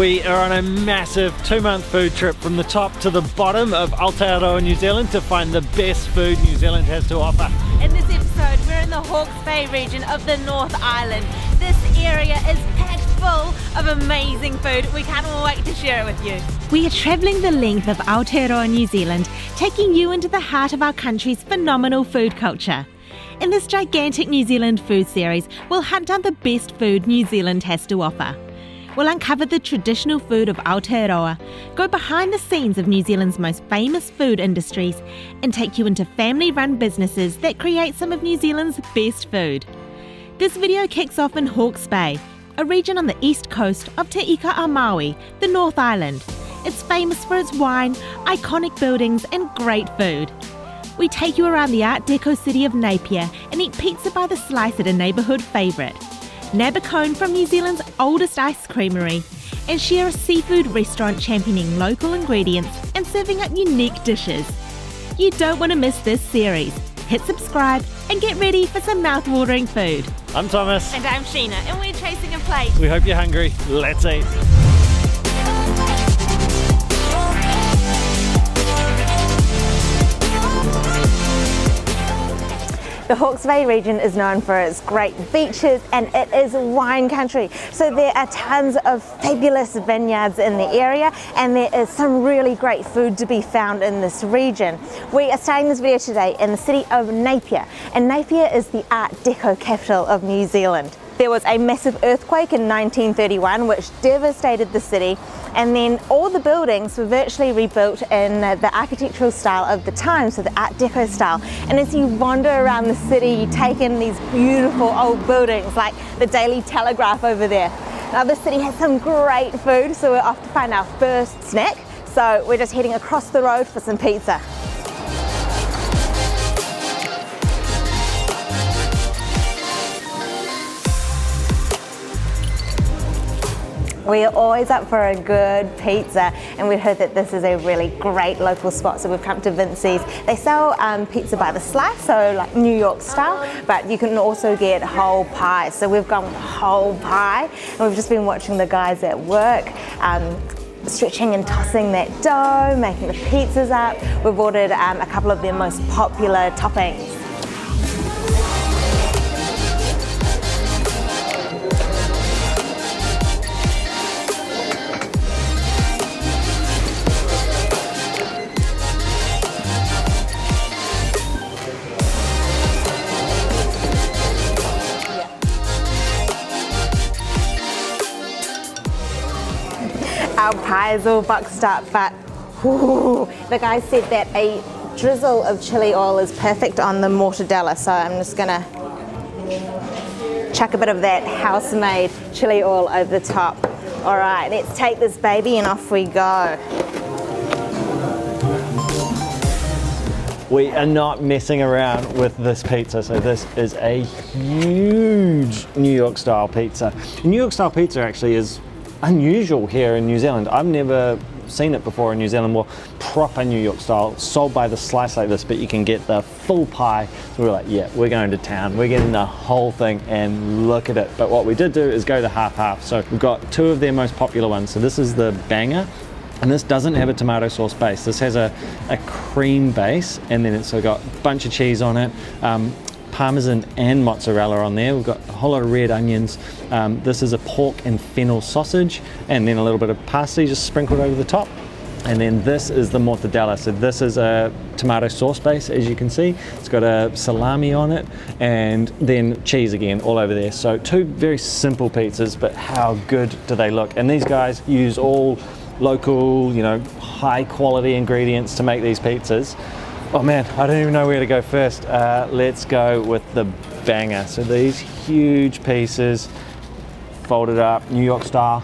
We are on a massive 2-month food trip from the top to the bottom of Aotearoa New Zealand to find the best food New Zealand has to offer. In this episode, we're in the Hawke's Bay region of the North Island. This area is packed full of amazing food. We can't wait to share it with you. We are travelling the length of Aotearoa New Zealand, taking you into the heart of our country's phenomenal food culture. In this gigantic New Zealand food series, we'll hunt down the best food New Zealand has to offer. We'll uncover the traditional food of Aotearoa, go behind the scenes of New Zealand's most famous food industries, and take you into family-run businesses that create some of New Zealand's best food. This video kicks off in Hawke's Bay, a region on the east coast of Te Ika a Maui, the North Island. It's famous for its wine, iconic buildings, and great food. We take you around the Art Deco city of Napier and eat pizza by the slice at a neighbourhood favourite, nab a cone from New Zealand's oldest ice creamery, and share a seafood restaurant championing local ingredients and serving up unique dishes. You don't want to miss this series. Hit subscribe and get ready for some mouth-watering food. I'm Thomas. And I'm Sheena, and we're chasing a plate. We hope you're hungry. Let's eat. The Hawke's Bay region is known for its great beaches and it is wine country. So there are tons of fabulous vineyards in the area and there is some really great food to be found in this region. We are starting this video today in the city of Napier, and Napier is the Art Deco capital of New Zealand. There was a massive earthquake in 1931 which devastated the city, and then all the buildings were virtually rebuilt in the architectural style of the time, so the Art Deco style. And as you wander around the city, you take in these beautiful old buildings like the Daily Telegraph over there. Now the city has some great food, so we're off to find our first snack. So we're just heading across the road for some pizza. We are always up for a good pizza, and we've heard that this is a really great local spot, so we've come to Vinci's. They sell pizza by the slice, so like New York style, but you can also get whole pie. So we've gone with whole pie, and we've just been watching the guys at work stretching and tossing that dough, making the pizzas up. We've ordered a couple of their most popular toppings. Our pie is all boxed up, but the guy said that a drizzle of chili oil is perfect on the mortadella, so I'm just gonna chuck a bit of that house-made chili oil over the top. All right, let's take this baby and off we go. We are not messing around with this pizza. So this is a huge New York style pizza. New York style pizza actually is unusual here in New Zealand. I've never seen it before in New Zealand. Well, proper New York style, sold by the slice like this, but you can get the full pie. So we're like, yeah, we're going to town. We're getting the whole thing and look at it. But what we did do is go to half-half. So we've got two of their most popular ones. So this is the banger, and this doesn't have a tomato sauce base. This has a cream base, and then it's got a bunch of cheese on it. Parmesan and mozzarella on there. We've got a whole lot of red onions. This is a pork and fennel sausage, and then a little bit of parsley just sprinkled over the top. And then this is the mortadella. So this is a tomato sauce base, as you can see. It's got a salami on it, and then cheese again all over there. So two very simple pizzas, but how good do they look? And these guys use all local, high quality ingredients to make these pizzas. Oh man, I don't even know where to go first. Let's go with the banger. So these huge pieces, folded up, New York style.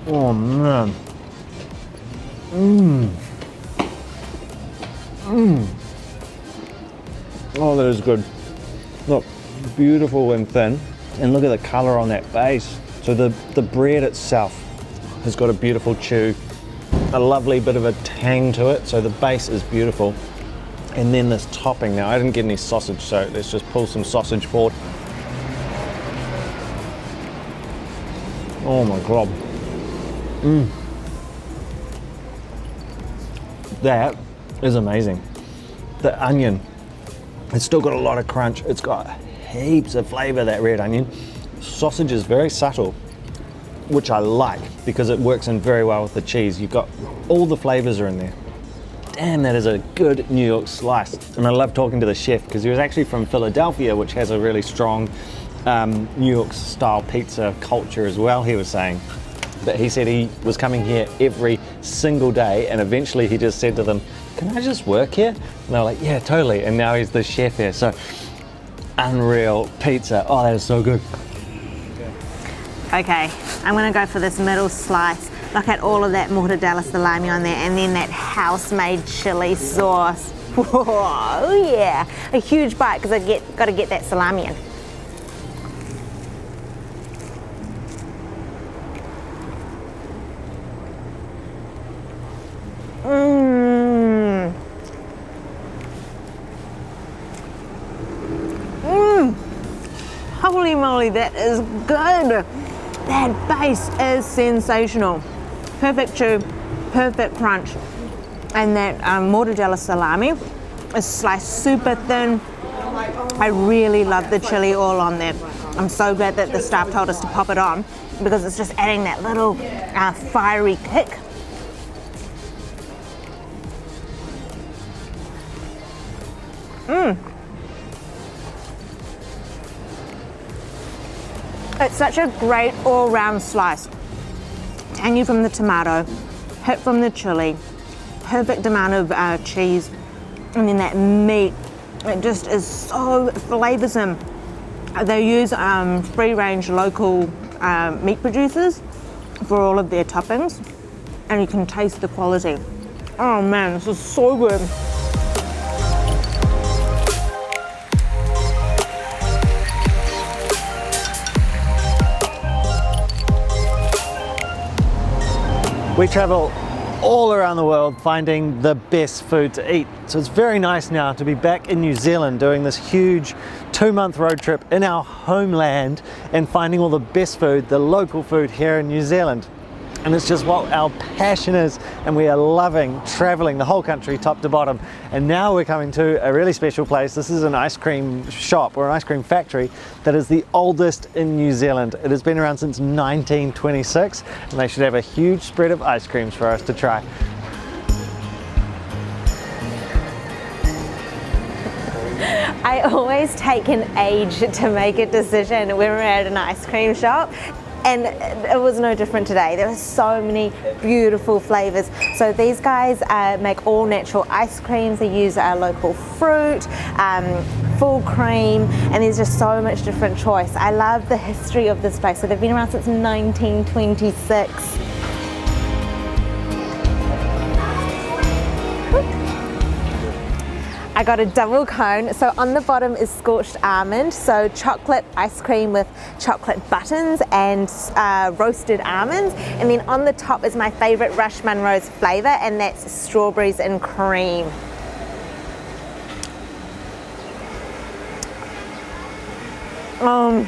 Oh man. Oh, that is good. Look, beautiful and thin. And look at the color on that base. So the bread itself has got a beautiful chew, a lovely bit of a tang to it, so the base is beautiful. And then this topping, now I didn't get any sausage, so let's just pull some sausage forward. Oh my God. That is amazing. The onion, it's still got a lot of crunch. It's got heaps of flavor, that red onion. Sausage is very subtle, which I like because it works in very well with the cheese. You've got all the flavors are in there. Damn, that is a good New York slice. And I love talking to the chef because he was actually from Philadelphia, which has a really strong New York style pizza culture as well, he was saying. But he said he was coming here every single day, and eventually he just said to them, can I just work here? And they were like, yeah, totally. And now he's the chef here. So unreal pizza. Oh, that is so good. Okay, I'm gonna go for this middle slice. Look at all of that mortadella salami on there, and then that house-made chili sauce. Whoa, yeah, a huge bite because I gotta get that salami in. Holy moly, that is good. That base is sensational. Perfect chew, perfect crunch. And that mortadella salami is sliced super thin. I really love the chili oil on there. I'm so glad that the staff told us to pop it on because it's just adding that little fiery kick. It's such a great all-round slice. Tangy from the tomato, hit from the chili, perfect amount of cheese, and then that meat. It just is so flavoursome. They use free-range local meat producers for all of their toppings, and you can taste the quality. Oh man, this is so good. We travel all around the world finding the best food to eat. So it's very nice now to be back in New Zealand doing this huge 2-month road trip in our homeland and finding all the best food, the local food here in New Zealand. And it's just what our passion is, and we are loving traveling the whole country top to bottom. And now we're coming to a really special place. This is an ice cream shop or an ice cream factory that is the oldest in New Zealand. It has been around since 1926, and they should have a huge spread of ice creams for us to try. I always take an age to make a decision when we're at an ice cream shop. And it was no different today. There are so many beautiful flavors. So these guys make all natural ice creams. They use local fruit, full cream, and there's just so much different choice. I love the history of this place. So they've been around since 1926. I got a double cone. So on the bottom is scorched almond, so chocolate ice cream with chocolate buttons and roasted almonds. And then on the top is my favorite Rush Munro's flavor, and that's strawberries and cream. I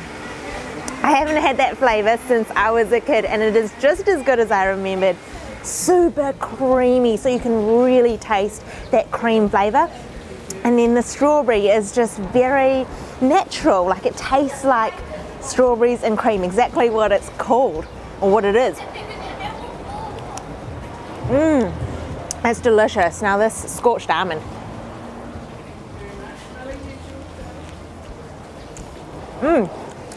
haven't had that flavor since I was a kid, and it is just as good as I remembered. Super creamy, so you can really taste that cream flavor. And then the strawberry is just very natural, like it tastes like strawberries and cream, exactly what it's called, or what it is. It's delicious. Now this scorched almond.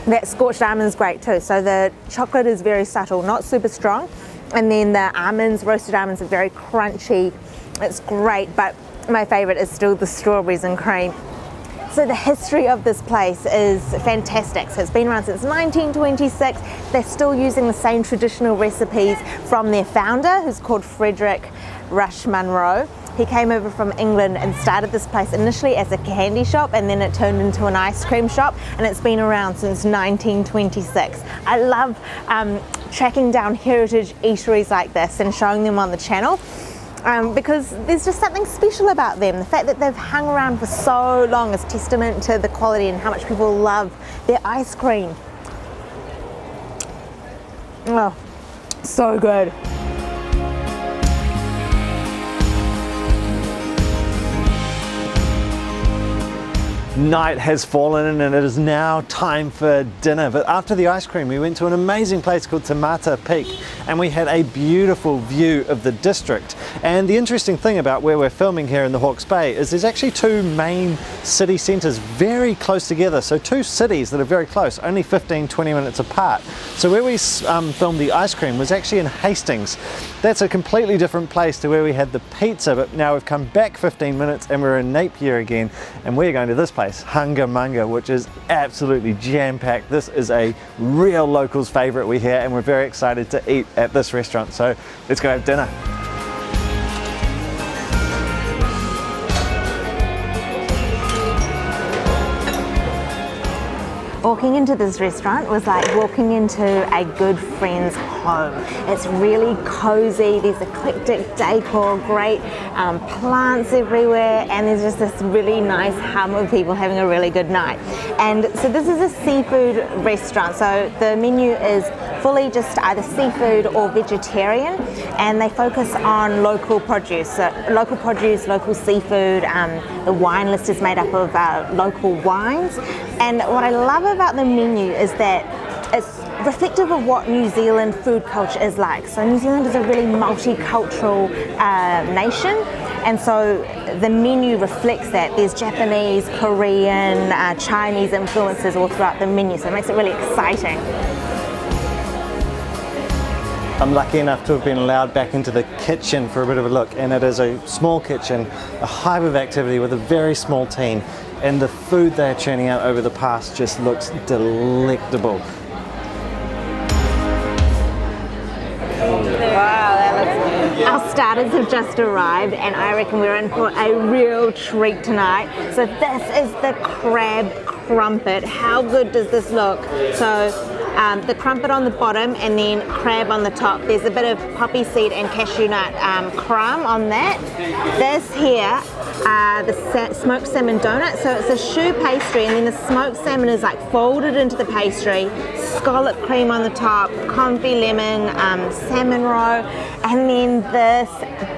That scorched almond is great too. So the chocolate is very subtle, not super strong. And then the almonds, roasted almonds, are very crunchy. It's great, but my favorite is still the strawberries and cream. So the history of this place is fantastic. So it's been around since 1926. They're still using the same traditional recipes from their founder, who's called Frederick Rush Munro. He came over from England and started this place initially as a candy shop, and then it turned into an ice cream shop, and it's been around since 1926. I love tracking down heritage eateries like this and showing them on the channel. Because there's just something special about them. The fact that they've hung around for so long is testament to the quality and how much people love their ice cream. Oh, so good. Night has fallen and it is now time for dinner, but after the ice cream we went to an amazing place called Te Mata Peak and we had a beautiful view of the district. And the interesting thing about where we're filming here in the Hawke's Bay is there's actually two main city centres very close together, so two cities that are very close, only 15-20 minutes apart. So where we filmed the ice cream was actually in Hastings. That's a completely different place to where we had the pizza, but now we've come back 15 minutes and we're in Napier again and we're going to this place, Hangar Manga, which is absolutely jam-packed. This is a real locals favourite we hear, and we're very excited to eat at this restaurant, so let's go have dinner. Walking into this restaurant was like walking into a good friend's home. It's really cozy, there's eclectic decor, great plants everywhere, and there's just this really nice hum of people having a really good night. And so this is a seafood restaurant, so the menu is fully just either seafood or vegetarian, and they focus on local produce. So local seafood, the wine list is made up of local wines. And what I love about the menu is that it's reflective of what New Zealand food culture is like. So New Zealand is a really multicultural nation, and so the menu reflects that. There's Japanese, Korean, Chinese influences all throughout the menu, so it makes it really exciting. I'm lucky enough to have been allowed back into the kitchen for a bit of a look, and it is a small kitchen, a hive of activity with a very small team, and the food they're churning out over the past just looks delectable. Wow, that looks good. Our starters have just arrived and I reckon we're in for a real treat tonight. So this is the crab crumpet. How good does this look? So the crumpet on the bottom and then crab on the top. There's a bit of poppy seed and cashew nut crumb on that. This here, the smoked salmon donut. So it's a choux pastry, and then the smoked salmon is like folded into the pastry, scallop cream on the top, confit lemon, salmon roe, and then this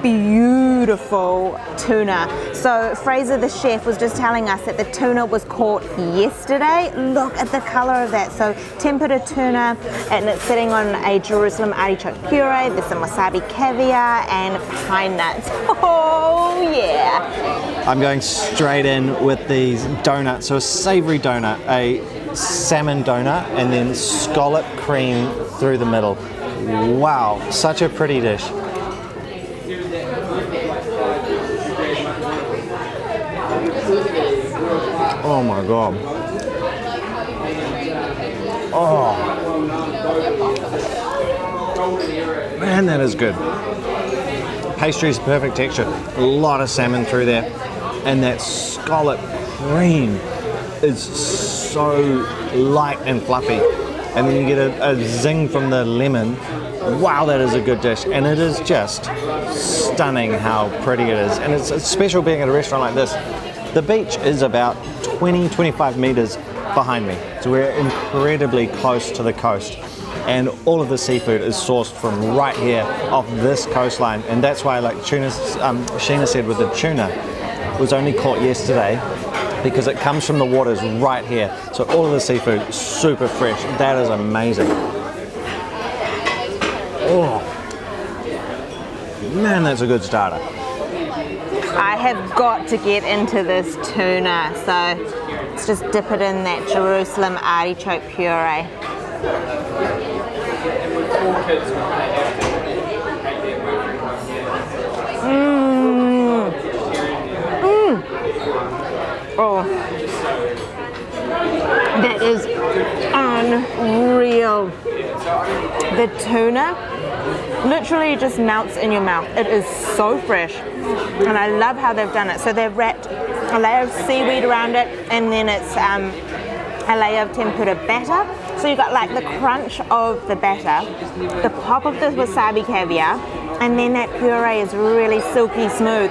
beautiful tuna. So Fraser, the chef, was just telling us that the tuna was caught yesterday. Look at the color of that. So tempura tuna, and it's sitting on a Jerusalem artichoke puree. There's some wasabi caviar and pine nuts. Oh yeah! I'm going straight in with these donuts. So a savoury donut, a salmon donut, and then scallop cream through the middle. Wow, such a pretty dish. Oh my god. Oh. Man, that is good. Pastry's perfect texture. A lot of salmon through there. And that scallop cream is so light and fluffy. And then you get a zing from the lemon. Wow, that is a good dish. And it is just stunning how pretty it is. And it's special being at a restaurant like this. The beach is about 20-25 meters behind me. So we're incredibly close to the coast. And all of the seafood is sourced from right here off this coastline. And that's why, like Sheena said with the tuna, was only caught yesterday because it comes from the waters right here. So all of the seafood, super fresh. That is amazing. Oh, man, that's a good starter. I have got to get into this tuna, so let's just dip it in that Jerusalem artichoke puree. Oh, that is unreal. The tuna literally just melts in your mouth. It is so fresh, and I love how they've done it. So they've wrapped a layer of seaweed around it, and then it's a layer of tempura batter. So you've got like the crunch of the batter, the pop of the wasabi caviar, and then that puree is really silky smooth.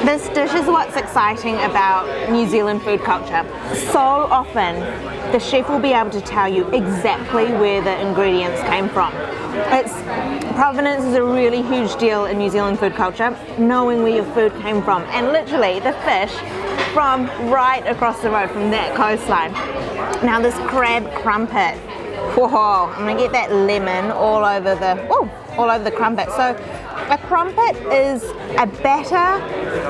This dish is what's exciting about New Zealand food culture. So often, the chef will be able to tell you exactly where the ingredients came from. Provenance is a really huge deal in New Zealand food culture, knowing where your food came from. And literally, the fish from right across the road from that coastline. Now this crab crumpet, whoa, I'm gonna get that lemon all over the crumpet. So a crumpet is a batter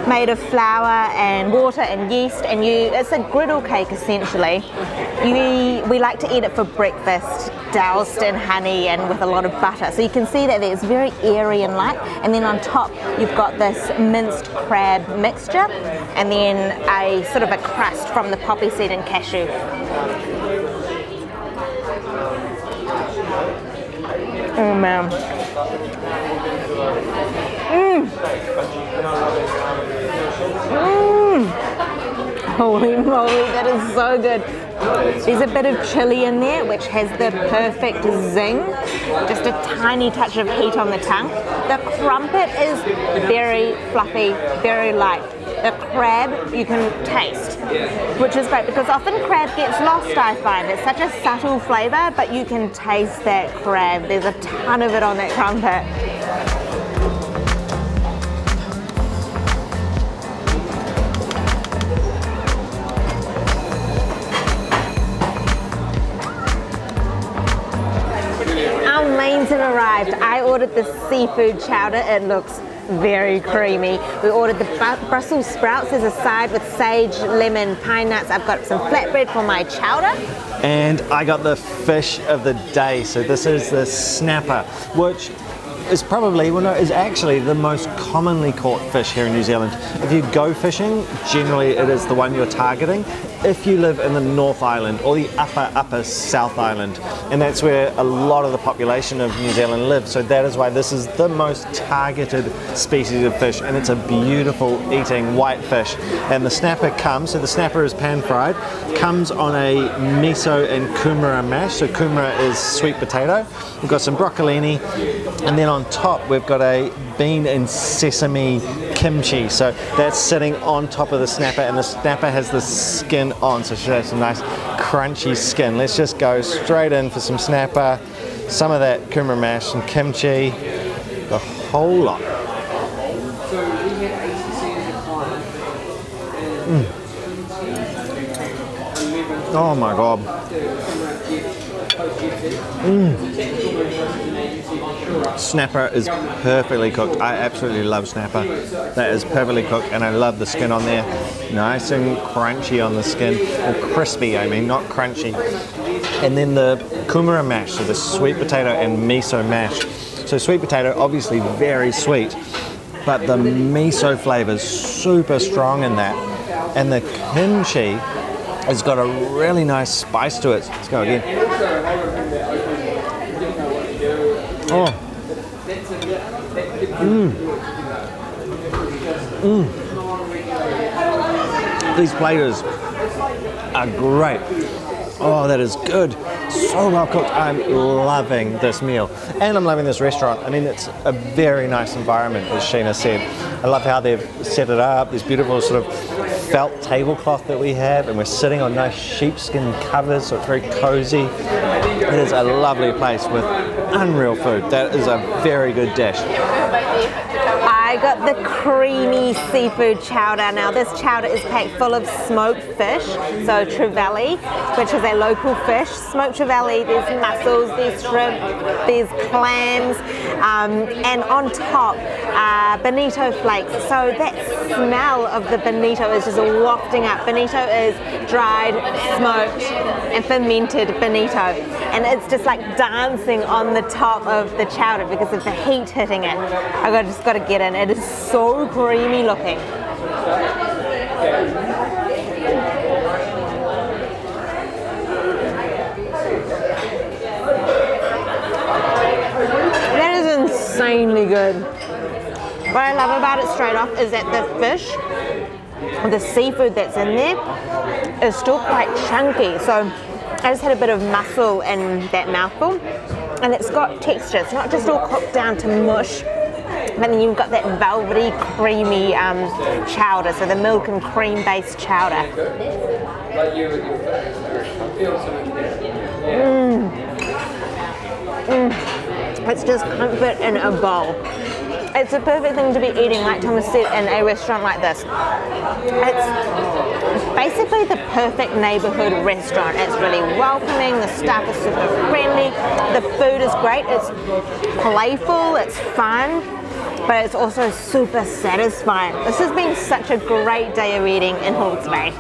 made of flour and water and yeast, and it's a griddle cake essentially. We like to eat it for breakfast, doused in honey and with a lot of butter. So you can see that it's very airy and light, and then on top you've got this minced crab mixture, and then a sort of a crust from the poppy seed and cashew. Oh man. Holy moly, that is so good. There's a bit of chili in there, which has the perfect zing, just a tiny touch of heat on the tongue. The crumpet is very fluffy, very light. The crab you can taste, which is great because often crab gets lost, I find. It's such a subtle flavour, but you can taste that crab. There's a ton of it on that crumpet. Our mains have arrived. I ordered the seafood chowder. It looks very creamy. We ordered the Brussels sprouts as a side with sage, lemon, pine nuts. I've got some flatbread for my chowder. And I got the fish of the day. So this is the snapper, which is probably, is actually the most commonly caught fish here in New Zealand. If you go fishing, generally it is the one you're targeting. If you live in the North Island or the upper South Island, and that's where a lot of the population of New Zealand lives, so that is why this is the most targeted species of fish, and it's a beautiful eating white fish. And the snapper so the snapper is pan fried, comes on a miso and kumara mash. So kumara is sweet potato. We've got some broccolini, and then on top we've got a bean and sesame kimchi. So that's sitting on top of the snapper, and the snapper has the skin on, so it should have some nice crunchy skin. Let's just go straight in for some snapper, some of that kumara mash, some kimchi, the whole lot. Oh my god. Snapper is perfectly cooked. I absolutely love snapper. That is perfectly cooked, and I love the skin on there. Nice and crunchy on the skin, or crispy, I mean, not crunchy. And then the kumara mash, so the sweet potato and miso mash. So sweet potato, obviously very sweet, but the miso flavor is super strong in that. And the kimchi has got a really nice spice to it. Let's go again. Oh. These platters are great. Oh, that is good. So well cooked. I'm loving this meal. And I'm loving this restaurant. I mean, it's a very nice environment, as Sheena said. I love how they've set it up. This beautiful sort of felt tablecloth that we have, and we're sitting on nice sheepskin covers, so it's very cozy. It is a lovely place with unreal food. That is a very good dish. I got the creamy seafood chowder. Now this chowder is packed full of smoked fish, so trevally, which is a local fish. Smoked trevally, there's mussels, there's shrimp, there's clams, and on top, bonito flakes. So that smell of the bonito is just wafting up. Bonito is dried, smoked, and fermented bonito. And it's just like dancing on the top of the chowder because of the heat hitting it. I just got to get in. It is so creamy looking. That is insanely good. What I love about it straight off is that the fish, the seafood that's in there, is still quite chunky. So I just had a bit of mussel in that mouthful, and it's got texture. It's not just all cooked down to mush. But then you've got that velvety, creamy chowder, so the milk and cream based chowder. It's just comfort in a bowl. It's a perfect thing to be eating, like Thomas said, in a restaurant like this. It's basically the perfect neighborhood restaurant. It's really welcoming, the staff is super friendly, the food is great, it's playful, it's fun, but it's also super satisfying. This has been such a great day of eating in Hawke'S Bay.